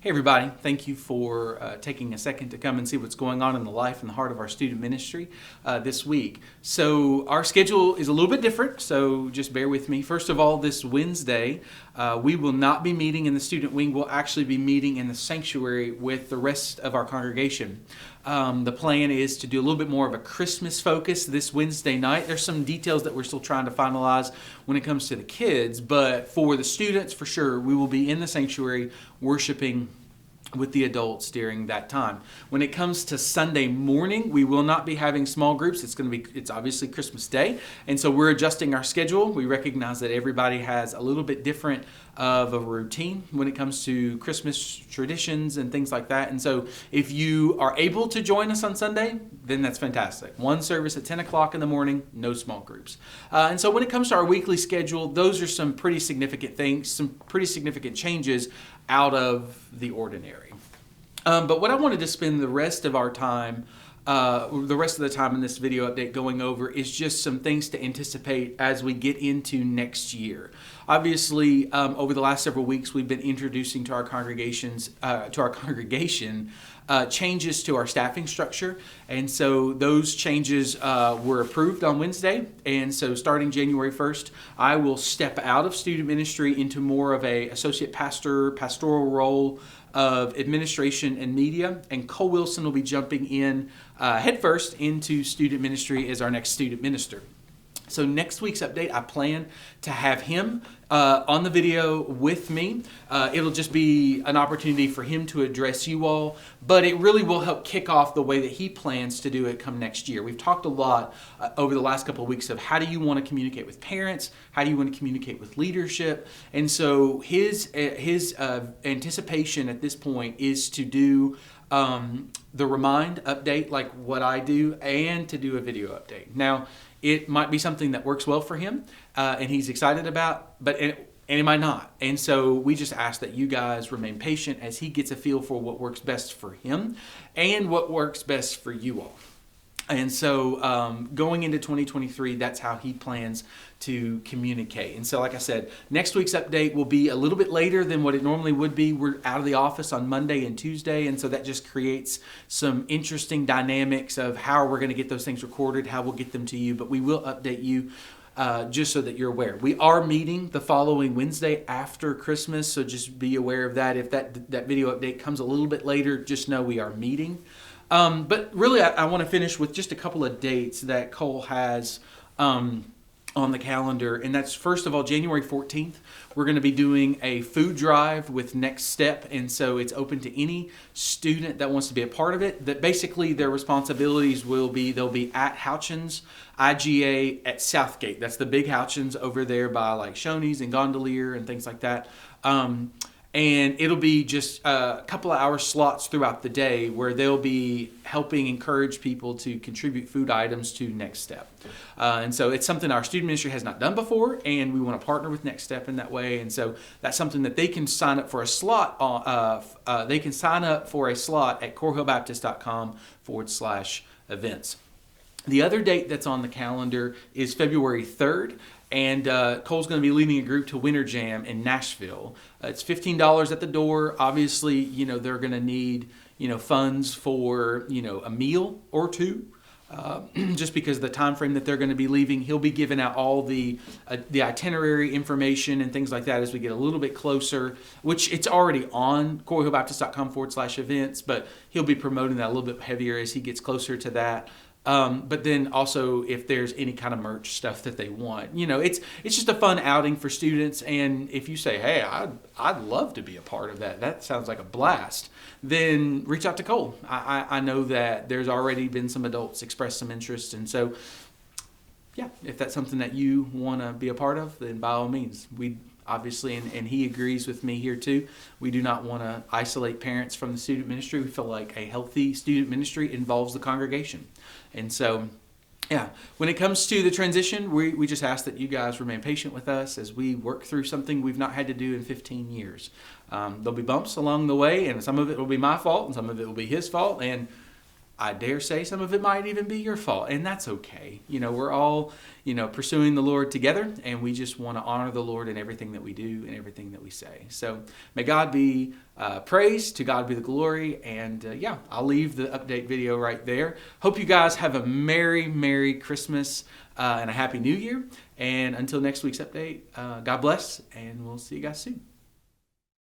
Hey everybody, thank you for taking a second to come and see what's going on in the life and the heart of our student ministry this week. So our schedule is a little bit different, so just bear with me. First of all, this Wednesday, we will not be meeting in the student wing. We'll actually be meeting in the sanctuary with the rest of our congregation. The plan is to do a little bit more of a Christmas focus this Wednesday night. There's some details that we're still trying to finalize when it comes to the kids, but for the students, for sure, we will be in the sanctuary worshiping with the adults during that time. When it comes to Sunday morning, we will not be having small groups. It's obviously Christmas Day, and so we're adjusting our schedule. We recognize that everybody has a little bit different of a routine when it comes to Christmas traditions and things like that. And so if you are able to join us on Sunday, then that's fantastic. One service at 10 o'clock in the morning, no small groups. And so when it comes to our weekly schedule, those are some pretty significant things, some pretty significant changes out of the ordinary. But what I wanted to spend the rest of our time, the rest of the time in this video update going over is just some things to anticipate as we get into next year. Obviously, over the last several weeks, we've been introducing to our congregation changes to our staffing structure, and so those changes were approved on Wednesday. And so starting January 1st, I will step out of student ministry into more of a associate pastoral role of administration and media, and Cole Wilson will be jumping in headfirst into student ministry as our next student minister. So next week's update, I plan to have him on the video with me. It'll just be an opportunity for him to address you all, but it really will help kick off the way that he plans to do it come next year. We've talked a lot over the last couple of weeks of how do you want to communicate with parents, how do you want to communicate with leadership, and so his anticipation at this point is to do the Remind update like what I do, and to do a video update. Now, it might be something that works well for him and he's excited about, but it might not. And so we just ask that you guys remain patient as he gets a feel for what works best for him and what works best for you all. And so going into 2023, that's how he plans to communicate. And so like I said, next week's update will be a little bit later than what it normally would be. We're out of the office on Monday and Tuesday, and so that just creates some interesting dynamics of how we're going to get those things recorded, how we'll get them to you, but we will update you just so that you're aware. We are meeting the following Wednesday after Christmas, so just be aware of that. If that video update comes a little bit later, just know we are meeting. But really, I want to finish with just a couple of dates that Cole has on the calendar. And that's, first of all, January 14th, we're going to be doing a food drive with Next Step. And so it's open to any student that wants to be a part of it. That basically their responsibilities will be, they'll be at Houchins IGA at Southgate. That's the big Houchins over there by like Shoney's and Gondolier and things like that. And it'll be just a couple of hour slots throughout the day where they'll be helping encourage people to contribute food items to Next Step. And so it's something our student ministry has not done before, and we want to partner with Next Step in that way. And so that's something that they can sign up for a slot on. They can sign up for a slot at corehillbaptist.com/events. The other date that's on the calendar is February 3rd. And Cole's going to be leading a group to Winter Jam in Nashville. It's $15 at the door. Obviously, they're going to need, funds for, a meal or two. Just because of the time frame that they're going to be leaving. He'll be giving out all the itinerary information and things like that as we get a little bit closer, which it's already on corehillbaptist.com/events, but he'll be promoting that a little bit heavier as he gets closer to that. But then also if there's any kind of merch stuff that they want, it's just a fun outing for students. And if you say, hey, I'd love to be a part of that, that sounds like a blast, then reach out to Cole. I know that there's already been some adults express some interest. And so, yeah, if that's something that you want to be a part of, then by all means, we obviously, and he agrees with me here too, we do not want to isolate parents from the student ministry. We feel like a healthy student ministry involves the congregation. And so, yeah, when it comes to the transition, we just ask that you guys remain patient with us as we work through something we've not had to do in 15 years. There'll be bumps along the way, and some of it will be my fault, and some of it will be his fault, and I dare say some of it might even be your fault, and that's okay. We're all, pursuing the Lord together, and we just want to honor the Lord in everything that we do and everything that we say. So may God be praised, to God be the glory, and I'll leave the update video right there. Hope you guys have a Merry Christmas and a Happy New Year, and until next week's update, God bless, and we'll see you guys soon.